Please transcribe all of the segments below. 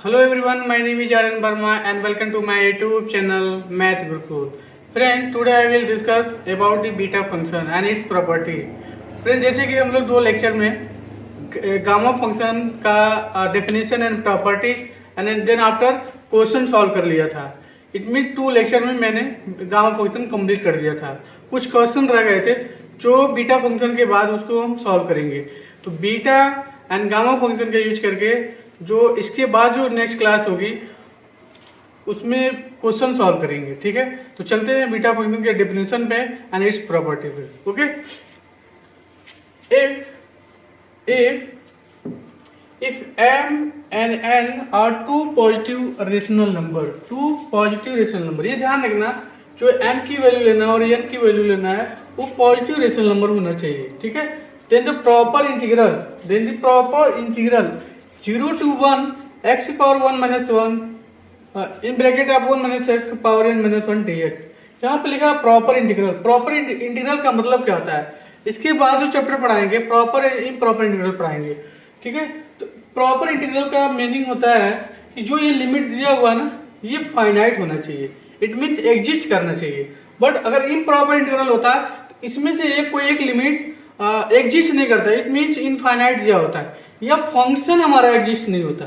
Hello everyone, my name is Aryan Verma and welcome to my YouTube channel Math Gurukul. Friend, today I will discuss about the beta function and its property. Friend, जैसे कि हम लोग दो lecture में gamma function का definition and property and then after question solve कर लिया था. इट मीन 2 लेक्चर में मैंने गामा फंक्शन कंप्लीट कर दिया था. कुछ क्वेश्चन रह गए थे जो बीटा फंक्शन के बाद उसको हम सॉल्व करेंगे. तो बीटा एंड गामा फंक्शन का यूज करके जो इसके बाद जो नेक्स्ट क्लास होगी उसमें क्वेश्चन सॉल्व करेंगे. ठीक है, तो चलते हैं बीटा फंक्शन के डेफिनेशन पे एंड इट्स प्रॉपर्टी पे. Okay, if m and n are two positive rational number, ये ध्यान रखना, जो m की वैल्यू लेना और n की वैल्यू लेना है वो पॉजिटिव रेशनल नंबर होना चाहिए. ठीक है, then the proper integral 0 to 1 x power 1 minus 1 in bracket आप 1 minus x power n minus 1 dx. यहाँ पे लिखा प्रॉपर इंटीग्रल. प्रॉपर इंटीग्रल का मतलब क्या होता है, इसके बाद जो चैप्टर पढ़ाएंगे प्रॉपर इम्प्रॉपर इंटीग्रल पढ़ाएंगे. ठीक है, तो प्रॉपर इंटीग्रल का मीनिंग होता है कि जो ये लिमिट दिया हुआ ना ये फाइनाइट होना चाहिए. इट मीन एग्जिस्ट करना चाहिए. बट अगर इम्प्रॉपर इंटीग्रल होता तो इसमें से कोई एक लिमिट एग्जिस्ट नहीं करता. इट मीन्स इनफाइनाइट दिया होता है या फंक्शन हमारा एग्जिस्ट नहीं होता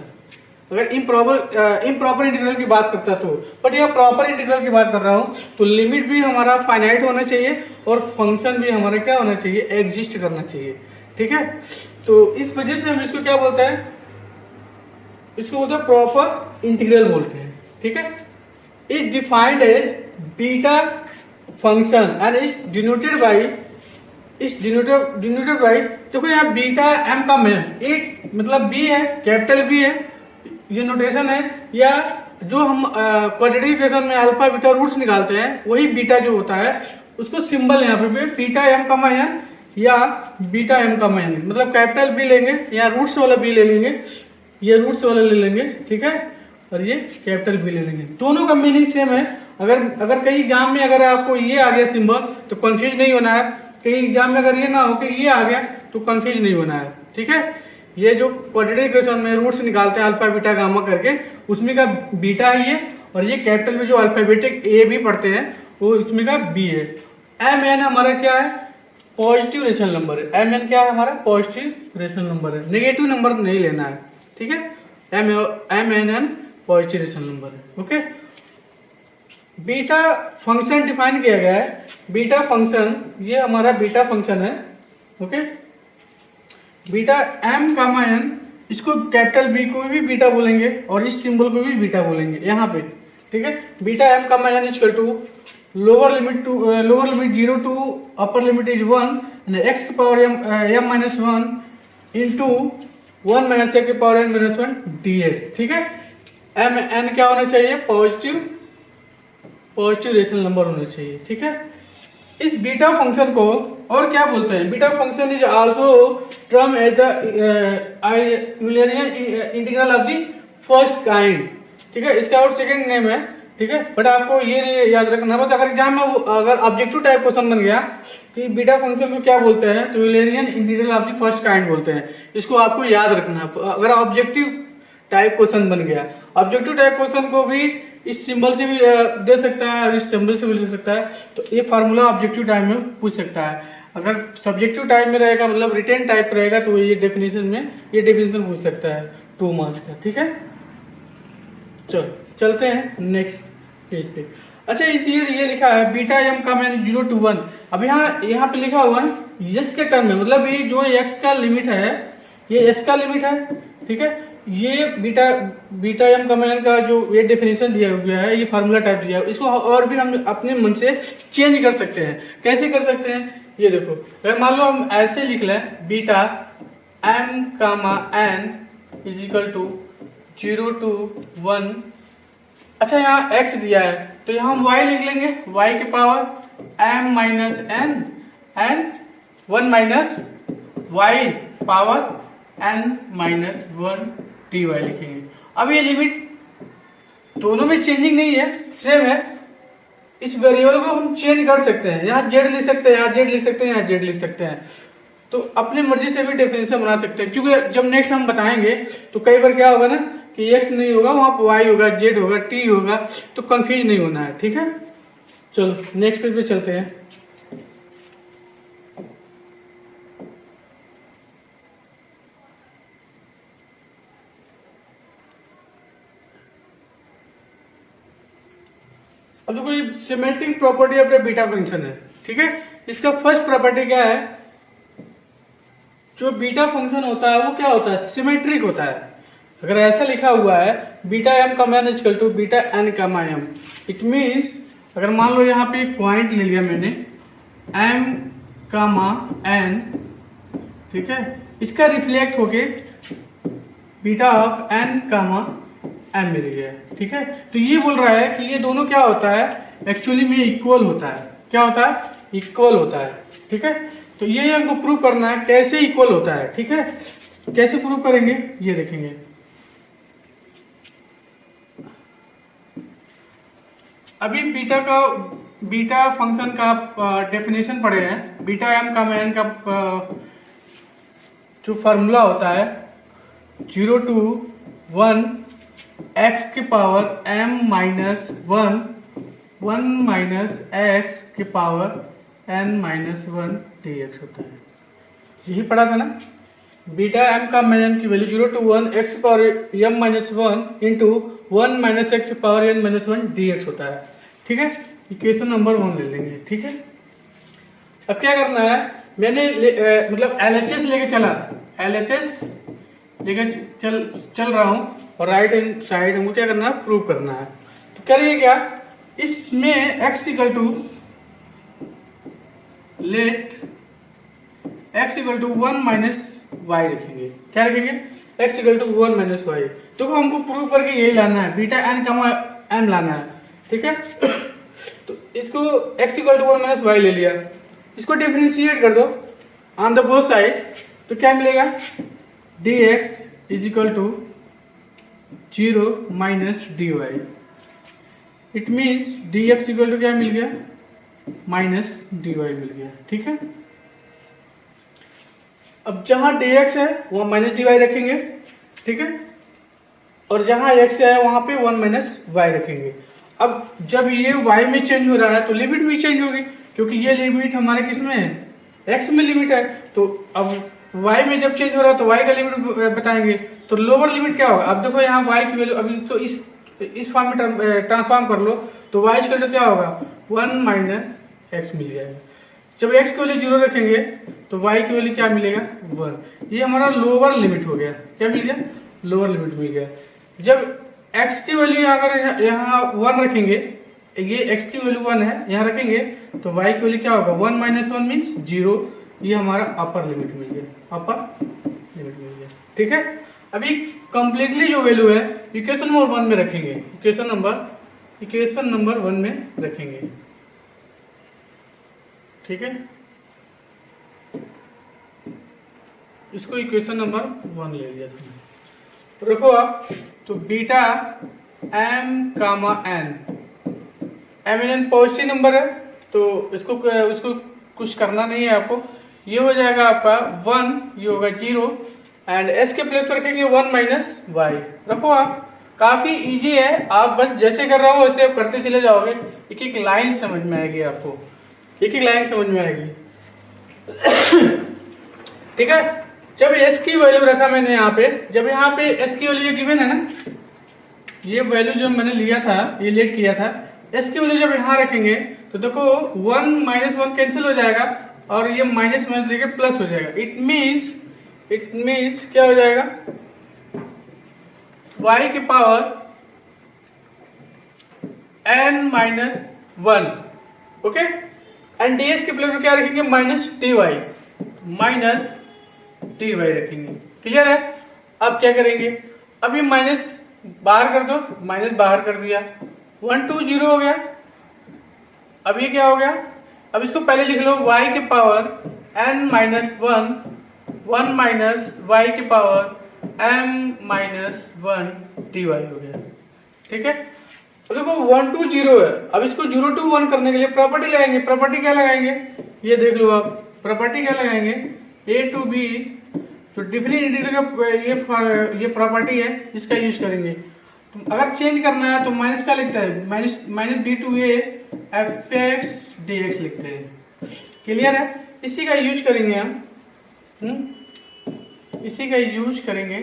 अगर इम्प्रॉपर इंटीग्रल की बात करता तो. बट यह प्रॉपर इंटीग्रल की बात कर रहा हूं तो लिमिट भी हमारा फाइनाइट होना चाहिए और फंक्शन भी हमारा क्या होना चाहिए, एग्जिस्ट करना चाहिए. ठीक है, तो इस वजह से हम इसको क्या बोलते हैं, इसको बोलते हैं प्रॉपर इंटीग्रल बोलते हैं. ठीक है, is defined as beta function and is denoted by देखो यहाँ बीटा एम का मैन एक मतलब बी है, कैपिटल बी है, ये नोटेशन है. या जो हम क्वाड्रेटिक इक्वेशन में अल्फा बीटा रूट्स निकालते हैं वही बीटा जो होता है उसको सिंबल यहाँ पे बीटा एम का मैन या बीटा एम का मैन, मतलब कैपिटल बी लेंगे या रूट्स वाला बी ले लेंगे, ये रूट्स वाला ले लेंगे. ठीक है, और ये कैपिटल बी ले लेंगे. दोनों का मीनिंग सेम है. अगर कई एग्जाम में अगर आपको ये आ गया सिंबल तो कंफ्यूज नहीं होना है. कई एग्जाम में अगर ये ना हो कि ये आ गया तो कंफ्यूज नहीं होना है. ठीक है, ये जो क्वाड्रेटिक इक्वेशन में रूट्स निकालते हैं अल्फा बीटा गामा करके उसमें का बीटा है ये, और ये कैपिटल में जो अल्फाबेटिक ए भी पढ़ते हैं वो इसमें का बी है. एम एन हमारा क्या है, पॉजिटिव रेशनल नंबर है. एम एन क्या है हमारा, पॉजिटिव रेशनल नंबर है. नेगेटिव नंबर नहीं लेना है. ठीक है, M N N positive rational number है. ओके, बीटा फंक्शन डिफाइन किया गया है. बीटा फंक्शन ये हमारा बीटा फंक्शन है. Okay, beta M comma N, इसको कैपिटल बी को भी बीटा बोलेंगे और इस सिंबल को भी बीटा बोलेंगे यहाँ पे. ठीक है, beta M comma N equal to lower limit 0 to upper limit is 1 and X की power M minus 1 into 1 minus x की पावर एन माइनस 1 dx. ठीक है, एम एन क्या होना चाहिए, पॉजिटिव रेशनल नंबर होना चाहिए. ठीक है, इस बीटा फंक्शन को और क्या बोलते हैं, beta function is also term as the Eulerian integral of the first kind. ठीक है, इसका और सेकंड नेम है. ठीक है, बट आपको ये नहीं याद रखना. बट अगर एग्जाम में अगर ऑब्जेक्टिव टाइप क्वेश्चन बन गया कि बीटा फंक्शन को क्या बोलते हैं तो Eulerian integral of the first kind बोलते हैं. इसको आपको याद रखना अगर ऑब्जेक्टिव टाइप क्वेश्चन बन गया. ऑब्जेक्टिव टाइप क्वेश्चन को भी इस सिंबल से भी दे सकता है और इस सिंबल से भी दे सकता है. तो ये फार्मूला ऑब्जेक्टिव टाइप में पूछ सकता है. अगर सब्जेक्टिव टाइप में रहेगा मतलब रिटेन टाइप रहेगा तो ये डेफिनेशन पूछ सकता है 2 मार्क्स का. ठीक है, चलो चलते हैं नेक्स्ट पेज पे. अच्छा, इसलिए ये लिखा है बीटा एम का मैन 0 to 1. अब यहाँ पे लिखा हुआ है यस के टर्म में, मतलब ये जो एक्स का लिमिट है ये एस का लिमिट है. ठीक है, ये बीटा एम का मैन का जो ये डेफिनेशन दिया गया है, ये फार्मूला टाइप दिया है, इसको और भी हम अपने मन से चेंज कर सकते हैं. कैसे कर सकते हैं, ये देखो. अगर मान लो हम ऐसे लिख लें beta M comma N is equal to 0 to 1. अच्छा, यहाँ x दिया है तो यहाँ हम y लिख लेंगे, y के power m minus N and 1 minus y power n minus 1 dy लिखेंगे. अब ये लिमिट दोनों में चेंजिंग नहीं है, सेम है. इस वेरिएबल को हम चेंज कर सकते हैं. यहाँ z लिख सकते हैं, यहाँ z लिख सकते हैं, यहाँ z लिख सकते हैं. तो अपनी मर्जी से भी डेफिनेशन बना सकते हैं, क्योंकि जब नेक्स्ट हम बताएंगे तो कई बार क्या होगा ना कि x नहीं होगा, वहां पर y होगा, z होगा, t होगा, तो कंफ्यूज नहीं होना है। ठीक है, चलो नेक्स्ट पेज पे चलते हैं। अब देखो ये symmetric property of the beta function है। ठीक है, इसका फर्स्ट प्रॉपर्टी क्या है, जो बीटा फंक्शन होता है वो क्या होता है, सिमेट्रिक होता है। अगर ऐसा लिखा हुआ है बीटा एम का मान इक्वल टू बीटा एन का एम, इट मीन्स अगर मान लो यहाँ पे एक पॉइंट ले लिया मैंने एम कामा एन, ठीक है, इसका रिफ्लेक्ट होके beta of N comma M मिल गया। ठीक है, तो ये बोल रहा है कि ये दोनों क्या होता है, एक्चुअली में इक्वल होता है। क्या होता है, इक्वल होता है। ठीक है, तो ये हमको प्रूव करना है कैसे इक्वल होता है। ठीक है, कैसे प्रूव करेंगे ये देखेंगे। अभी बीटा फंक्शन का डेफिनेशन पढ़े हैं। बीटा एम का मैन का जो फॉर्मूला होता है 0 to 1 x की power m minus 1 minus x की पावर n माइनस 1 dx होता है। यही पढ़ा था ना, बीटा एम का मैन की वैल्यू 0 to 1 x की power m minus 1 into 1 minus x की पावर n माइनस 1 dx होता है। ठीक है, इक्वेशन नंबर 1 ले लेंगे। ठीक है, अब क्या करना है, मैंने मतलब LHS लेके चला, LHS लेके चल रहा हूं और राइट हैंड साइड हमको क्या करना है, प्रूव करना है। तो करिए क्या, इसमें x equal to let x equal to 1 minus Y रखेंगे। क्या रखेंगे, x equal to 1 minus Y. तो हमको प्रूव करके यही लाना है, बीटा एन कमा एम लाना है। ठीक है, तो इसको x equal to 1 minus Y ले लिया, इसको डिफरेंशिएट कर दो ऑन द बोथ साइड, तो क्या मिलेगा, dx is equal to 0 minus dy। It means dx equal to क्या मिल गया, माइनस dy मिल गया। ठीक है, अब जहां dx है वहां माइनस dy रखेंगे। ठीक है, और जहां x है वहां पे 1 माइनस y रखेंगे। अब जब ये y में चेंज हो रहा है तो लिमिट भी चेंज होगी, क्योंकि ये लिमिट हमारे किस में है, x में लिमिट है। तो अब y में जब चेंज हो रहा है तो y का लिमिट बताएंगे, तो लोअर लिमिट क्या होगा। अब देखो यहाँ y की वैल्यू अभी तो इस फॉर्म में ट्रांसफॉर्म कर लो, तो y इक्वल टू क्या होगा, 1 माइनस x मिल जाएगा। जब x की वैल्यू 0 रखेंगे तो y की वैल्यू क्या मिलेगा, 1। ये हमारा लोअर लिमिट हो गया। क्या मिल गया, लोअर लिमिट मिल गया। जब x की वैल्यू अगर यहाँ 1 रखेंगे, ये x की वैल्यू 1 है, यहाँ रखेंगे तो y की वैल्यू क्या होगा, 1 माइनस 1 मीन्स 0। ये हमारा अपर लिमिट मिल गया, अपर लिमिट मिल गया। ठीक है, अभी कंप्लीटली जो वैल्यू है इक्वेशन नंबर 1 में रखेंगे, इक्वेशन नंबर 1 में रखेंगे। ठीक है, इसको इक्वेशन नंबर 1 ले लिया था। रखो आप, तो beta M comma N, M N positive number है तो इसको कुछ करना नहीं है आपको। ये हो जाएगा आपका 1, ये होगा 0 एंड एस के प्लेस पर रखेंगे 1 माइनस वाई। रखो आप, काफी इजी है, आप बस जैसे कर रहा हो वैसे आप करते चले जाओगे, एक एक लाइन समझ में आएगी आपको, एक एक लाइन समझ में आएगी। ठीक है, जब s की वैल्यू रखा मैंने यहाँ पे, जब यहाँ पे s की वैल्यू गिवन है ना, ये वैल्यू जो मैंने लिया था, ये लेट किया था, s की वैल्यू जब यहाँ रखेंगे तो देखो 1 माइनस 1 कैंसिल हो जाएगा और ये माइनस माइनस देके प्लस हो जाएगा। इट मीन्स क्या हो जाएगा, y की power n minus 1, okay, and ds के प्लेस में क्या रखेंगे, माइनस dy रखेंगे। क्लियर है। अब क्या करेंगे, अब ये माइनस बाहर कर दो, माइनस बाहर कर दिया, 1 2 0 हो गया। अब ये क्या हो गया, अब इसको पहले लिख लो, y के power n minus 1 minus y के पावर m माइनस 1 dy हो गया। ठीक है, तो देखो 1 2 0 है। अब इसको 0 to 1 करने के लिए प्रॉपर्टी लगाएंगे। प्रॉपर्टी क्या लगाएंगे, ये देख लो आप, प्रॉपर्टी क्या लगाएंगे, a to b तो डिफरेंट इंटीग्रल का ये प्रॉपर्टी है, इसका यूज करेंगे। तो अगर चेंज करना है तो माइनस का लिखता है, minus b to a f x d x लिखते हैं। क्लियर है? इसी का यूज करेंगे हम, इसी का यूज करेंगे।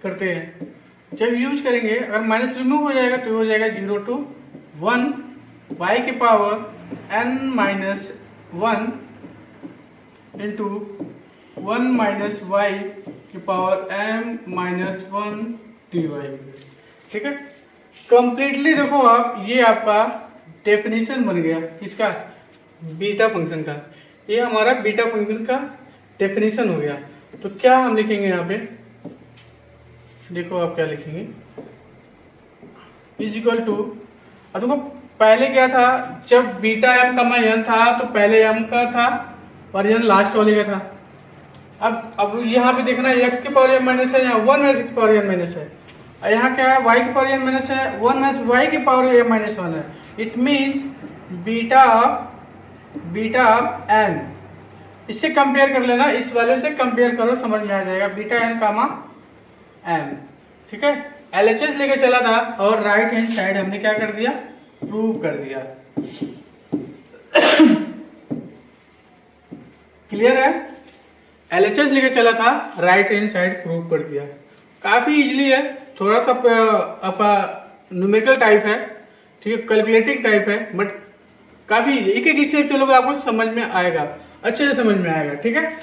करते हैं, जब यूज करेंगे अगर माइनस रिमूव हो जाएगा तो हो जाएगा 0 to 1 y की power n minus 1 into 1 minus y की पावर m माइनस 1 dy। ठीक है, कंप्लीटली देखो आप, ये आपका डेफिनेशन बन गया इसका बीटा फंक्शन का। ये हमारा बीटा फंक्शन का डेफिनेशन हो गया। तो क्या हम लिखेंगे यहाँ पे, देखो आप क्या लिखेंगे, इज इक्वल टू, अब देखो पहले क्या था, जब बीटा एम का मान था तो पहले एम का था और यन लास्ट वाले का था। अब यहाँ पे देखना एक्स की पावर एम माइनस है, यहाँ 1 एक्स की पावर एम माइनस है, और यहाँ क्या है y की पावर एम माइनस है, 1 माइनस y की पावर एम माइनस 1 है। It means beta of n, इससे कंपेयर कर लेना, इस वाले से कंपेयर करो, समझ में आ जाएगा। बीटा एन कामा एम, ठीक है। एलएचएस लेके चला था और राइट हैंड साइड हमने क्या कर दिया, प्रूव कर दिया। क्लियर है? एलएचएस लेके चला था, राइट हैंड साइड प्रूव कर दिया। काफी इजीली है, थोड़ा सा आपका न्यूमेरिकल टाइप है, ठीक है, कैलकुलेटिंग टाइप है, बट काफी एक एक स्टेप चलोगे आपको समझ में आएगा, अच्छे से समझ में आएगा। ठीक है,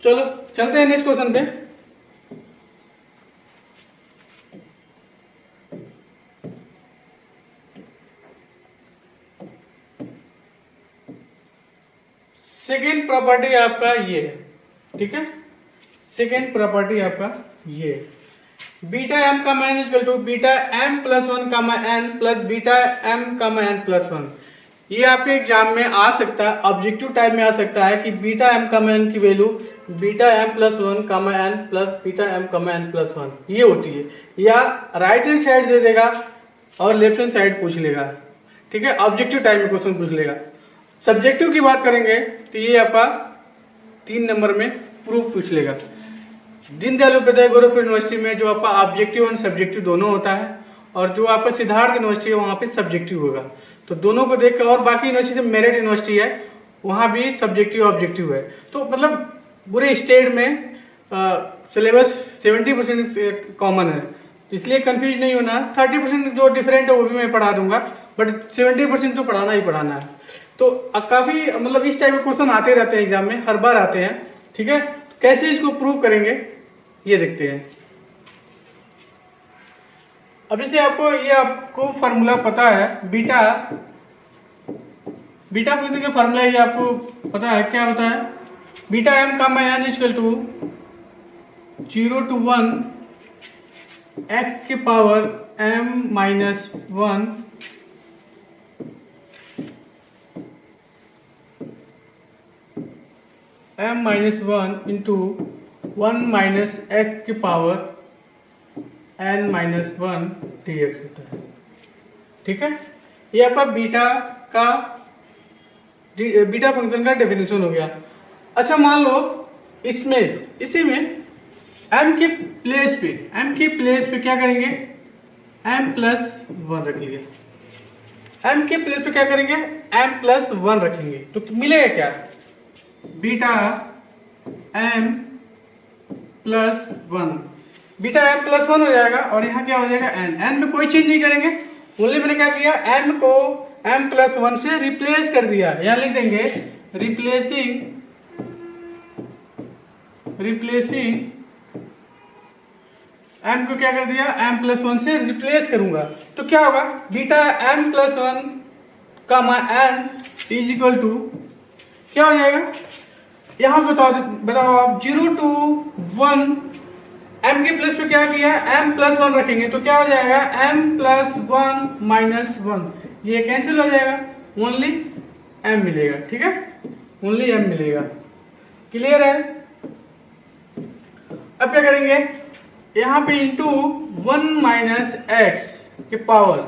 चलो चलते हैं नेक्स्ट क्वेश्चन पे। सेकेंड प्रॉपर्टी आपका ये है, ठीक है। सेकेंड प्रॉपर्टी आपका ये, बीटा एम का मान equal to beta m plus 1 comma n plus beta M comma n plus 1। ये आपके एग्जाम में आ सकता है, ऑब्जेक्टिव टाइप में आ सकता है कि बीटा एम कामा एन की value beta m plus 1 comma n plus beta M comma n plus 1 ये होती है, या राइट हैंड साइड दे देगा और लेफ्ट हैंड साइड पूछ लेगा। ठीक है, ऑब्जेक्टिव टाइप में क्वेश्चन पूछ लेगा। सब्जेक्टिव की बात करेंगे तो ये आपका 3 नंबर में प्रूफ पूछ लेगा। दीनदयाल उपाध्याय गोरखपुर यूनिवर्सिटी में जो आपका ऑब्जेक्टिव और सब्जेक्टिव दोनों होता है, और जो आपका सिद्धार्थ यूनिवर्सिटी है वहां पे सब्जेक्टिव होगा। तो दोनों को देख कर, और बाकी यूनिवर्सिटी मेरिट यूनिवर्सिटी है वहां भी सब्जेक्टिव ऑब्जेक्टिव है। तो मतलब पूरे स्टेट में सिलेबस 70% कॉमन है, इसलिए कंफ्यूज नहीं होना। 30% जो डिफरेंट है वो भी मैं पढ़ा दूंगा, बट 70% तो पढ़ाना ही पढ़ाना है। तो काफी मतलब इस टाइप के क्वेश्चन आते रहते हैं एग्जाम में, हर बार आते हैं। ठीक है, कैसे इसको प्रूव करेंगे ये देखते हैं। अभी से आपको फार्मूला पता है, बीटा फंक्शन का फार्मूला ये आपको पता है, क्या होता है, बीटा एम का मान इक्वल टू 0 to 1 एक्स की power M minus 1 m minus 1 into 1 minus x की पावर n माइनस 1 dx होता है। ठीक है, ये आपका बीटा फंक्शन का डेफिनेशन हो गया। अच्छा, मान लो इसी में m के प्लेस पे क्या करेंगे, m प्लस 1 रखेंगे। m के प्लेस पे क्या करेंगे, m प्लस 1 रखेंगे, तो मिलेगा क्या, beta m plus 1, beta m plus 1 हो जाएगा, और यहाँ क्या हो जाएगा एन में कोई चेंज नहीं करेंगे। ओनली मैंने क्या किया, एम को एम प्लस 1 से रिप्लेस कर दिया। यहाँ लिख देंगे रिप्लेसिंग एम को क्या कर दिया, एम प्लस 1 से रिप्लेस करूंगा, तो क्या होगा, बीटा एम प्लस 1 का एन इज इक्वल टू क्या हो जाएगा, यहां बताओ आप 0 to 1 m के प्लस पे क्या किया, m प्लस 1 रखेंगे, तो क्या हो जाएगा, m प्लस 1 माइनस 1, ये कैंसिल हो जाएगा, ओनली m मिलेगा। ठीक है, ओनली m मिलेगा। क्लियर है? अब क्या करेंगे, यहां पे इंटू 1 माइनस एक्स के पावर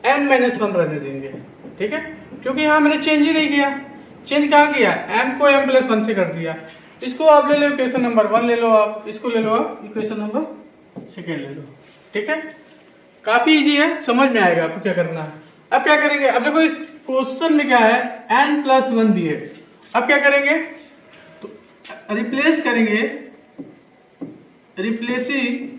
n माइनस 1 रहने देंगे। ठीक है, क्योंकि यहाँ मैंने चेंज ही नहीं किया। चेंज कहाँ किया, m को m+1 से कर दिया। इसको आप ले लो इक्वेशन नंबर 1 ले लो, आप इसको ले लो, आप इक्वेशन नंबर 2 ले लो। ठीक है, काफी इजी है, समझ में आएगा आपको क्या करना है। अब क्या करेंगे, अब देखो इस क्वेश्चन में क्या है, n+1 दिए। अब क्या करेंगे, तो रिप्लेस करेंगे, रिप्लेसिंग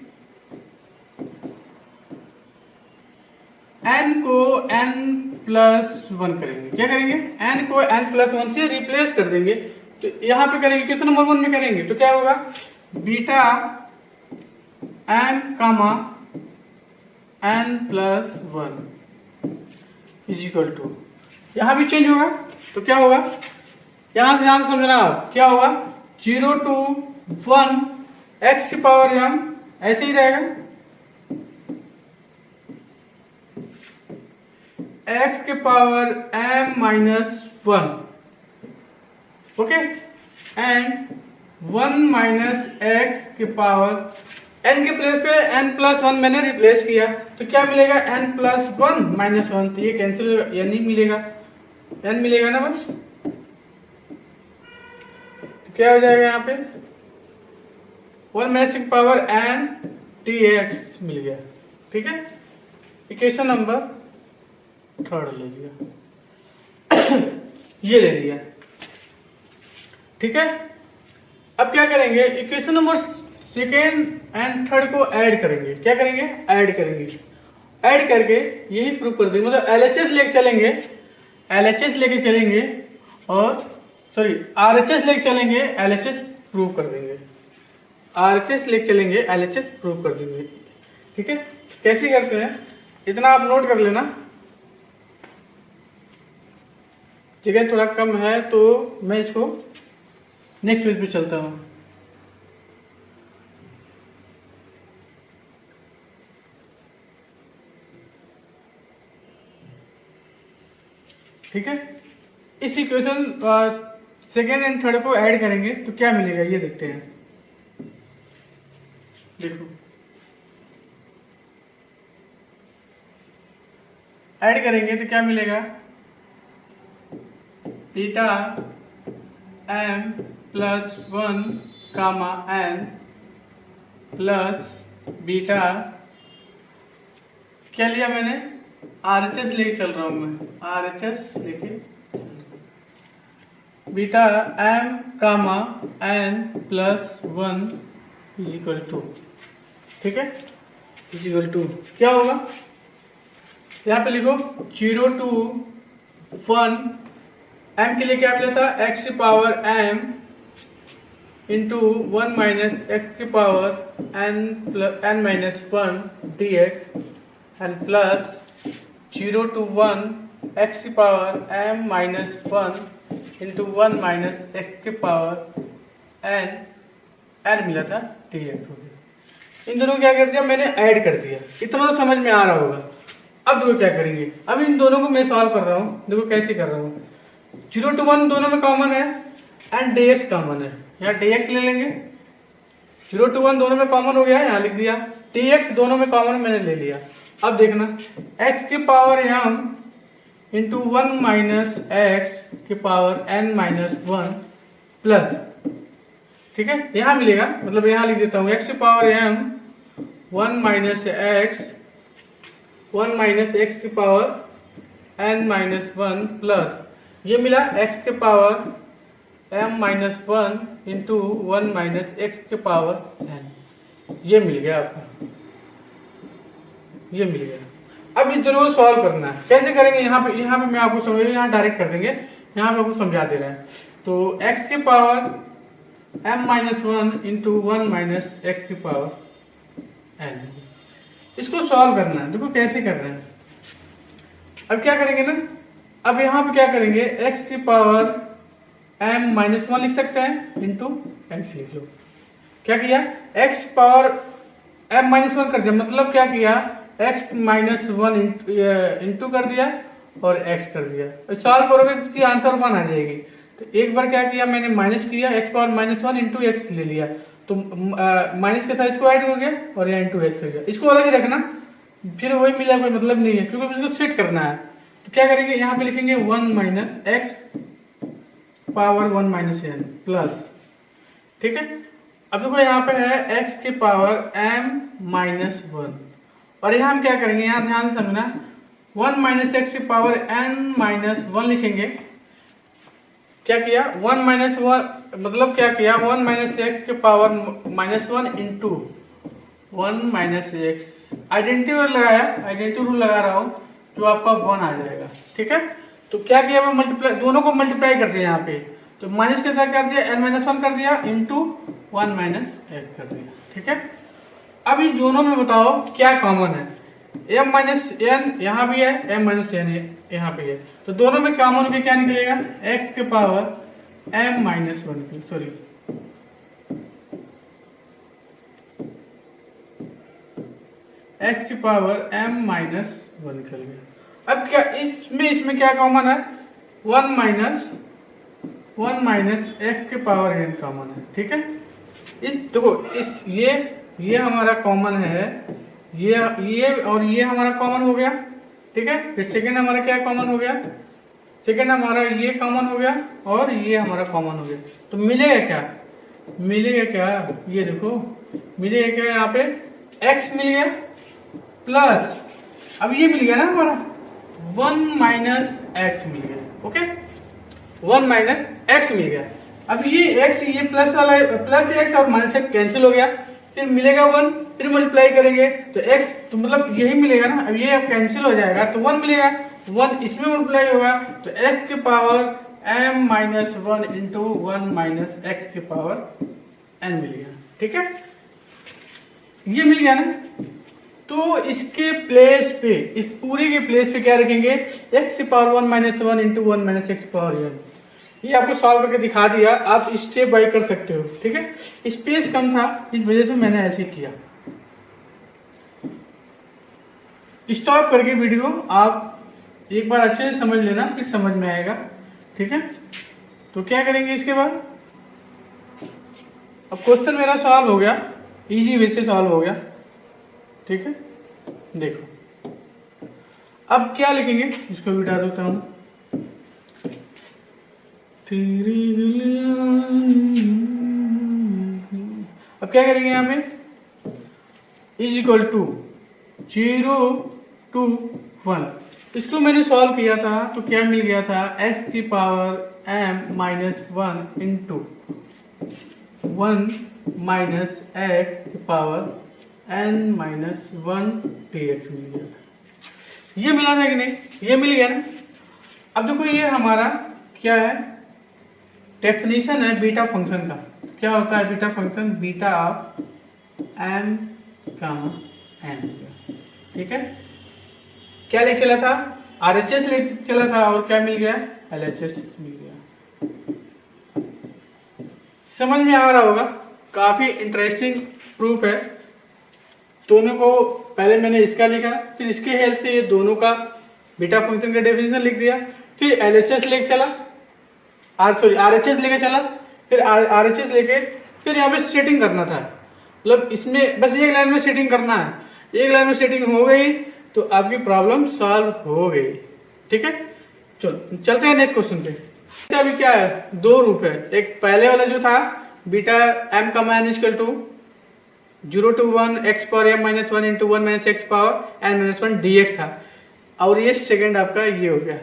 n को n+1 करेंगे। क्या करेंगे, n को n+1 से रिप्लेस कर देंगे। तो यहां पे करेंगे, कितना नंबर 1 में करेंगे तो क्या होगा, beta m comma n+1 is equal to, यहां भी चेंज होगा तो क्या होगा, यहां से ध्यान समझना आप, क्या होगा 0 to 1 x की पावर m, ऐसे ही रहेगा, x के power m-1, okay, and 1 - x के पावर n के प्लेस पे n+1 मैंने रिप्लेस किया, तो क्या मिलेगा, n+1 - 1, तो ये कैंसिल होगा, n ही मिलेगा, n मिलेगा ना बस। तो क्या हो जाएगा यहाँ पे 1 - x की पावर n dx मिल गया। ठीक है, इक्वेशन नंबर 3 ले लिया ये ले लिया। ठीक है, अब क्या करेंगे, इक्वेशन नंबर 2 एंड 3 को ऐड करेंगे। क्या करेंगे, ऐड करेंगे, ऐड करके यही प्रूव कर देंगे, मतलब LHS लेके चलेंगे, LHS लेके चलेंगे, और सॉरी RHS लेके चलेंगे, LHS प्रूव कर देंगे, RHS लेके चलेंगे, LHS प्रूव कर देंगे। ठीक है, कैसे करते हैं, इतना आप नोट कर लेना, जगह थोड़ा कम है तो मैं इसको नेक्स्ट पेज पे चलता हूं। ठीक है, इस इक्वेशन 2 एंड 3 को ऐड करेंगे तो क्या मिलेगा, ये देखते हैं। देखो, ऐड करेंगे तो क्या मिलेगा, बीटा m+1 कामा n प्लस बीटा, क्या लिया मैंने, RHS लेके चल रहा हूं मैं, RHS लेके beta m comma n+1 is equal to, ठीक है, इज इक्वल टू क्या होगा, यहां पे लिखो 0 to 1, m के लिए क्या मिला था, x की पावर m इंटू 1 - x की power n-1 dx and plus 0 to 1 x की पावर m-1 इंटू 1 - x की पावर n मिला था dx हो गया। इन दोनों को क्या कर दिया मैंने, ऐड कर दिया। इतना तो समझ में आ रहा होगा। अब देखो क्या करेंगे, अब इन दोनों को मैं सॉल्व कर रहा हूँ, देखो कैसे कर रहा हूँ। 0 to 1 दोनों में कॉमन है एंड dx कॉमन है, यहाँ dx ले लेंगे। 0 to 1 दोनों में कॉमन हो गया है, यहाँ लिख दिया। dx दोनों में कॉमन मैंने ले लिया। अब देखना, x की पावर m इंटू 1 - x की पावर n-1 प्लस, ठीक है, यहाँ मिलेगा, मतलब यहाँ लिख देता हूँ x की पावर m 1 - x की पावर n-1 प्लस ये मिला x के पावर m-1 इंटू 1 - x के पावर n, ये मिल गया आपको, ये मिल गया। अब इस दोनों को सॉल्व करना है, कैसे करेंगे, यहाँ पे मैं आपको समझ, यहाँ डायरेक्ट कर देंगे, यहाँ पे आपको समझा दे रहा है। तो x के पावर m-1 इंटू 1 - x की पावर n, इसको सॉल्व करना है। देखो कैसे कर रहे हैं। अब क्या करेंगे ना, अब यहाँ पे क्या करेंगे, x की पावर m-1 लिख सकते हैं इंटू x लिख लो। क्या किया, x पावर m-1 कर दिया, मतलब क्या किया, x-1 इंटू कर दिया और x कर दिया। सॉल्व करोगे तो आंसर 1 आ जाएगी। तो एक बार क्या किया मैंने, माइनस किया, x पावर -1 इंटू x ले लिया, तो माइनस के साथ इसको ऐड हो गया और यहाँ इंटू x हो गया। इसको अलग ही रखना, फिर वही मिला, कोई मतलब नहीं है, क्योंकि इसको सेट करना है। तो क्या करेंगे, यहाँ पे लिखेंगे 1 minus x power 1 minus n plus, ठीक है। अब देखो यहाँ पे है x की पावर m माइनस 1, और यहाँ हम क्या करेंगे, यहाँ ध्यान से समझना, 1 माइनस एक्स की पावर n माइनस 1 लिखेंगे। क्या किया, 1 माइनस 1 मतलब क्या किया, 1 माइनस एक्स की power minus 1 into 1 minus x, identity rule लगाया, आइडेंटिटी रूल लगा रहा हूं, जो आपका 1 आ जाएगा, ठीक है। तो क्या किया, वो मल्टीप्लाई, दोनों को मल्टीप्लाई कर दिया यहाँ पे, तो माइनस के साथ कर दिया, n माइनस 1 कर दिया इंटू 1 माइनस एक्स कर दिया, ठीक है। अब इस दोनों में बताओ क्या कॉमन है, m माइनस एन यहाँ भी है, m माइनस एन यहाँ पे है, तो दोनों में कॉमन के क्या निकलेगा, x के power m minus 1, sorry x की पावर m माइनस 1 निकल गया। अब क्या इसमें क्या कॉमन है, 1 माइनस x के पावर n कॉमन है, ठीक है। इस देखो इस ये हमारा कॉमन है, ये और ये हमारा कॉमन हो गया, ठीक है। फिर सेकंड हमारा क्या कॉमन हो गया, सेकंड हमारा ये कॉमन हो गया और ये हमारा कॉमन हो गया, तो मिलेगा क्या, ये देखो मिलेगा क्या, यहाँ पे x मिल गया प्लस, अब ये मिल गया ना हमारा 1 माइनस एक्स मिल गया, ओके, 1 माइनस एक्स मिल गया। अब ये x, ये प्लस वाला प्लस एक्स और माइनस एक्स कैंसिल हो गया, फिर मिलेगा 1, फिर मल्टीप्लाई करेंगे तो x, तो मतलब यही मिलेगा ना, अब ये अब कैंसिल हो जाएगा तो 1 मिलेगा, 1 इसमें मल्टीप्लाई होगा तो x की power m minus 1 into 1 minus x की पावर n मिल गया, ठीक है। ये मिल गया ना, तो इसके प्लेस पे, इस पूरे के प्लेस पे क्या रखेंगे, x की power 1 minus 1 into 1 minus x power n। ये आपको सॉल्व करके दिखा दिया, आप स्टेप बाय कर सकते हो, ठीक है। स्पेस कम था, इस वजह से मैंने ऐसे किया। स्टॉप करके वीडियो आप एक बार अच्छे से समझ लेना, फिर समझ में आएगा, ठीक है। तो क्या करेंगे इसके बाद, अब क्वेश्चन मेरा सॉल्व हो गया, इजी वे से सॉल्व हो गया, ठीक है। देखो अब क्या लिखेंगे, इसको मिटा देता हूं, अब क्या करेंगे, यहाँ पे इज इक्वल टू 0 to 1, इसको मैंने सॉल्व किया था तो क्या मिल गया था, x की power m minus 1 into 1 minus x की पावर n माइनस 1 dx मिल गया था। ये मिला था कि नहीं, ये मिल गया ना। अब देखो ये हमारा क्या है, डेफिनेशन है बीटा फंक्शन का। क्या होता है beta function, beta of m n, ठीक है। क्या लेके चला था, RHS लेके चला था, और क्या मिल गया, LHS मिल गया। समझ में आ रहा होगा, काफी इंटरेस्टिंग प्रूफ है। दोनों को पहले मैंने इसका लिखा, फिर इसके हेल्प से ये दोनों का बीटा फंक्शन का डेफिनेशन लिख दिया, फिर LHS लेके चला, RHS लेके चला, फिर RHS लेके फिर यहाँ पे सेटिंग करना था, मतलब इसमें बस एक लाइन में सेटिंग करना है, एक लाइन में सेटिंग हो गई तो आपकी प्रॉब्लम सॉल्व हो गई, ठीक है। चलो चलते हैं नेक्स्ट क्वेश्चन पे। अभी क्या है, दो रूप है, एक पहले वाला जो था बीटा m का मान equal to 0 to 1 x power m minus 1 into 1 minus x power n minus 1 dx था, और ये सेकंड आपका ये हो गया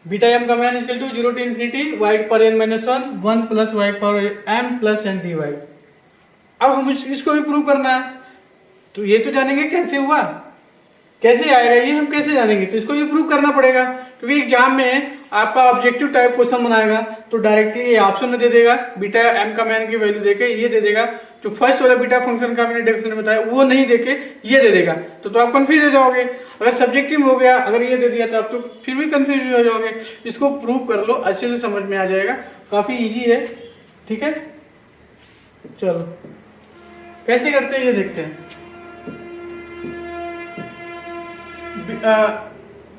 बीटा m का मान equal to 0 to infinity y power n minus 1 plus y power m plus n dy। अब हम इसको भी प्रूव करना है, तो ये तो जानेंगे कैसे हुआ, कैसे आएगा, ये हम कैसे जानेंगे, तो इसको भी प्रूव करना पड़ेगा, क्योंकि एग्जाम में आपका ऑब्जेक्टिव टाइप क्वेश्चन बनाएगा तो डायरेक्टली ये ऑप्शन में दे देगा, बीटा m का मान की वैल्यू देके ये दे देगा, जो फर्स्ट वाला बीटा फंक्शन का मैंने डेफिनेशन बताया वो नहीं देके ये दे देगा, तो आप कंफ्यूज हो जाओगे। अगर सब्जेक्टिव हो गया, अगर ये दे दिया तो आप तो फिर भी कंफ्यूज हो जाओगे। इसको प्रूव कर लो, अच्छे से समझ में आ जाएगा, काफी ईजी है, ठीक है। चलो कैसे करते हैं ये देखते हैं।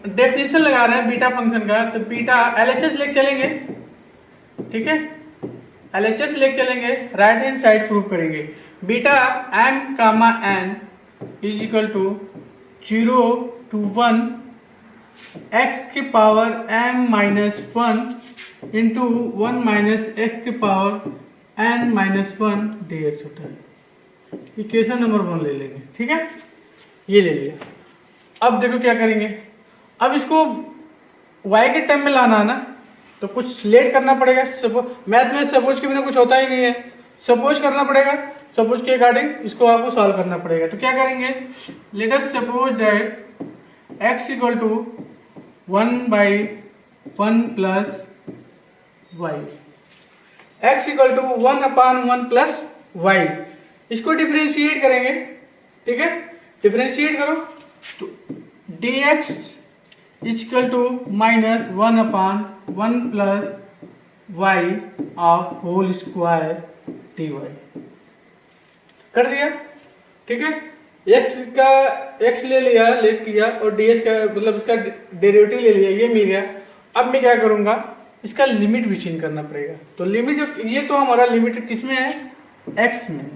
डेफिनेशन लगा रहे हैं बीटा फंक्शन का, तो बीटा LHS लेके चलेंगे, ठीक है, LHS लेके चलेंगे, राइट हैंड साइड प्रूव करेंगे। Beta m comma n is equal to 0 to 1 x की power m minus 1 into 1 minus x की पावर n माइनस 1 dx होता है। इक्वेशन नंबर 1 ले लेंगे, ठीक है, ये ले लिया। अब देखो क्या करेंगे, अब इसको y के टर्म में लाना है ना, तो कुछ लेट करना पड़ेगा। मैथ में सपोज के बिना कुछ होता ही नहीं है, सपोज करना पड़ेगा, सपोज के अकॉर्डिंग इसको आपको सॉल्व करना पड़ेगा। तो क्या करेंगे, let us suppose that x equal to 1/1 plus y, x equal to 1/1 plus y। इसको डिफरेंशिएट करेंगे, ठीक है, डिफरेंशिएट करो तो dx equal to minus 1/1 plus y of whole square dy कर दिया, ठीक है। x ले लिया, लेट किया, और ds का मतलब इसका डेरिवेटिव ले लिया, ये मिल गया। अब मैं क्या करूंगा, इसका लिमिट भी चेंज करना पड़ेगा। तो लिमिट जो ये तो हमारा लिमिट किसमें है, x में,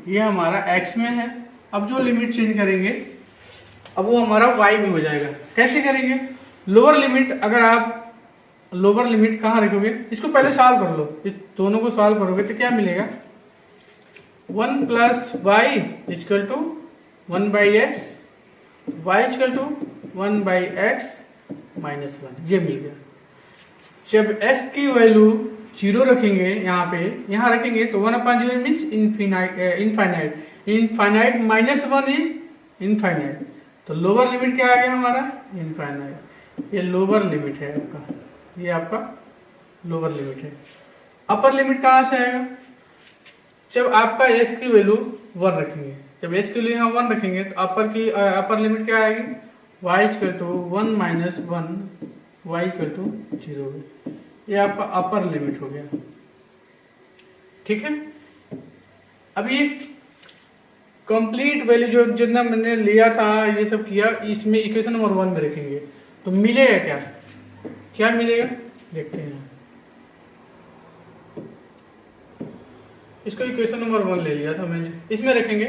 ये हमारा x में है। अब जो लिमिट चेंज करेंगे अब वो हमारा y में हो जाएगा। कैसे करेंगे, लोअर लिमिट, अगर आप लोअर लिमिट कहाँ रखोगे, इसको पहले सॉल्व कर लो, इस दोनों को सॉल्व करोगे तो क्या मिलेगा, 1 plus y equal to 1/x, y equal to 1/x minus 1, ये मिल गया। जब s की वैल्यू 0 रखेंगे, यहाँ रखेंगे तो 1/0 means infinite, infinite minus 1 is infinite. तो लोअर लिमिट क्या आ गया हमारा, इनफाइनाइट। ये लोअर लिमिट है आपका, ये आपका लोअर लिमिट है। अपर लिमिट कहाँ से आएगा, जब आपका s की वैल्यू 1 रखेंगे, जब s की वैल्यू यहाँ 1 रखेंगे तो अपर लिमिट क्या आएगी, y equal to 1 minus 1, y equal to 0। ये आपका अपर लिमिट हो गया, ठीक है। अब ये कंप्लीट वैल्यू जो जितना मैंने लिया था, ये सब किया, इसमें इक्वेशन नंबर 1 में रखेंगे तो मिलेगा क्या, क्या मिलेगा देखते हैं। इसको इक्वेशन नंबर 1 ले लिया था मैंने, इसमें रखेंगे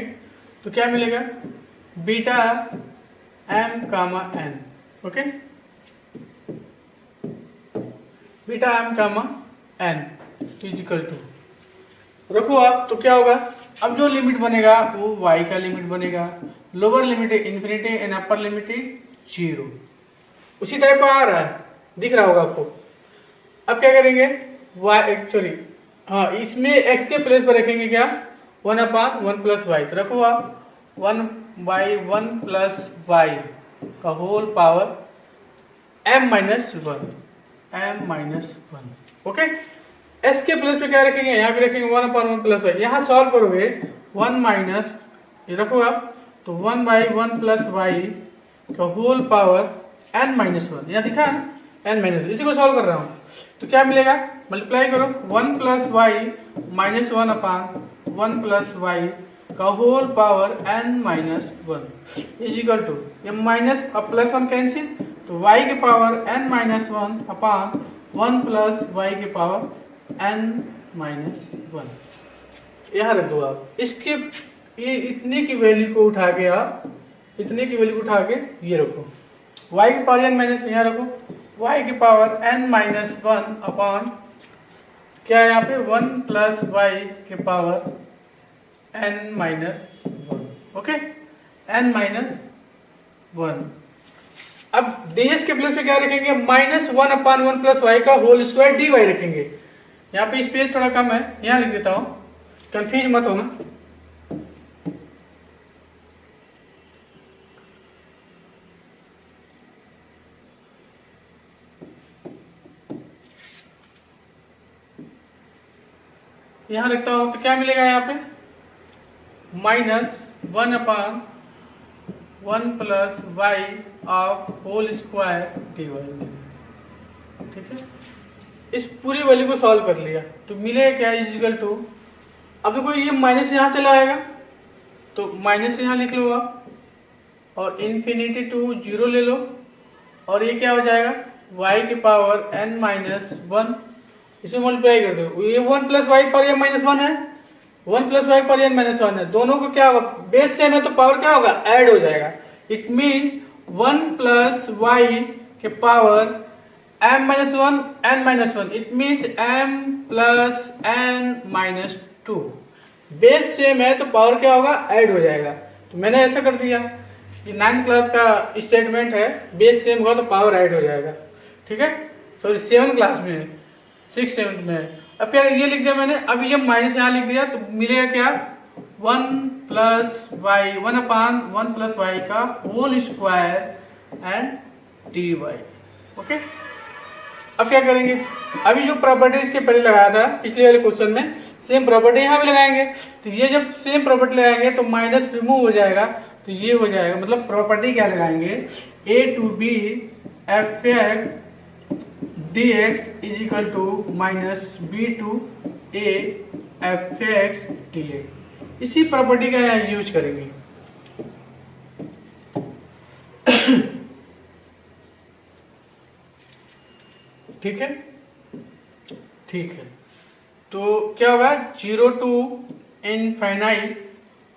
तो क्या मिलेगा, beta m comma n, okay, beta m comma n is equal to रखो आप, तो क्या होगा, अब जो लिमिट बनेगा वो y का लिमिट बनेगा। लोअर लिमिट है इन्फिनिटी एंड अपर लिमिट है 0। उसी टाइप का आ रहा है, दिख रहा होगा आपको। अब क्या करेंगे, y एक्चुअली हाँ, इसमें x के प्लेस पर रखेंगे क्या, 1/1 प्लस y। तो रखो आप 1/1 प्लस y का whole power m minus 1, okay. s के प्लेस पे क्या रखेंगे, यहाँ पे रखेंगे 1/1 प्लस y। यहाँ सॉल्व करोगे 1 माइनस, ये रखो आप, तो 1/1 प्लस y का होल पावर n माइनस 1, यहाँ दिखा है n माइनस, इसी को सॉल्व कर रहा हूँ। तो क्या मिलेगा, मल्टीप्लाई करो 1 plus Y minus 1/1 plus Y का whole power n minus 1 is equal to, ये माइनस अब प्लस 1 कैंसिल, तो y के power n minus 1/1 plus y के पावर n माइनस 1। यहाँ रख दो आप, इसके ये इतने की वैल्यू को उठा के आप, इतने की वैल्यू को उठा के ये रखो, y के पावर n माइनस, यहाँ रखो y की पावर n माइनस 1 अपॉन क्या है यहाँ पे 1 प्लस y के power n minus 1, okay, n minus 1। अब ds के प्लेस पे क्या रखेंगे, माइनस 1/1 प्लस y का होल स्क्वायर dy रखेंगे। यहाँ पे स्पेस थोड़ा कम है, यहाँ लिख देता हूं, कंफ्यूज मत होना। यहां लिखता हूं तो क्या मिलेगा, यहाँ पे minus 1/1 plus y of whole square dy, ठीक है। इस पूरी वैल्यू को सॉल्व कर लिया तो मिलेगा क्या, इजिकल टू, अब देखो ये माइनस यहां चला आएगा तो माइनस यहां लिख लो आप, और इन्फिनिटी टू 0 ले लो, और ये क्या हो जाएगा y की पावर n माइनस 1, इसमें मल्टीप्लाई कर दो, ये 1 प्लस वाई पर n माइनस 1 है, 1 प्लस वाई पर n माइनस 1 है, दोनों को क्या होगा, बेस सेम है तो पावर क्या होगा, ऐड हो जाएगा। इट मीन्स 1 प्लस वाई के power m minus one n minus one, it means m plus n minus two. Base same है तो पावर क्या होगा, ऐड हो जाएगा। तो मैंने ऐसा कर दिया, ये 9th क्लास का स्टेटमेंट है, बेस सेम होगा तो पावर ऐड हो जाएगा, ठीक है। सॉरी 7th क्लास में, 6th 7th में। अब क्या ये लिख दिया मैंने, अब ये माइनस यहाँ लिख दिया तो मिलेगा क्या, 1 प्लस वाई, 1/1 प्लस वाई का whole square and d y. Okay, अब क्या करेंगे, अभी जो प्रॉपर्टीज के पहले लगाया था पिछले वाले क्वेश्चन में, सेम प्रॉपर्टी यहाँ भी लगाएंगे। तो ये जब सेम प्रॉपर्टी लगाएंगे तो माइनस रिमूव हो जाएगा, तो ये हो जाएगा, मतलब प्रॉपर्टी क्या लगाएंगे, a to b f x d x is equal to minus b to a f x d x. इसी प्रॉपर्टी का यहाँ यूज करेंगे। ठीक है, ठीक है। तो क्या होगा, 0 टू इनफाइनाइट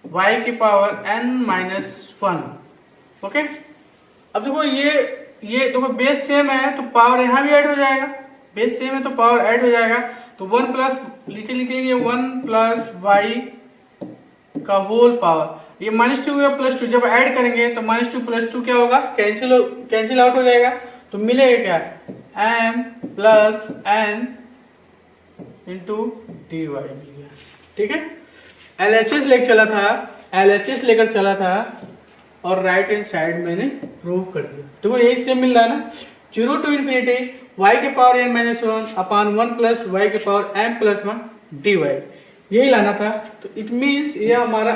y की पावर n माइनस 1। ओके, अब देखो ये देखो बेस सेम है तो पावर यहाँ भी ऐड हो जाएगा, बेस सेम है तो पावर ऐड हो जाएगा। तो 1 प्लस लिखेंगे 1 प्लस वाई का होल पावर, ये -2 या +2 जब ऐड करेंगे तो -2 + 2 क्या होगा, कैंसिल आउट हो जाएगा। तो मिलेगा क्या, m plus n into D Y मिल गया। ठीक है, LHS लेकर चला था और राइट हैंड साइड मैंने प्रूव कर दिया। तो यही से मिल रहा है ना, 0 टू इन्फिनिटी y के power n minus 1 upon 1 plus y के power m plus 1 d y, यही लाना था। तो इट मीन्स ये हमारा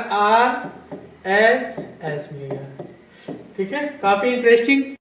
RHS मिल गया। ठीक है, काफी इंटरेस्टिंग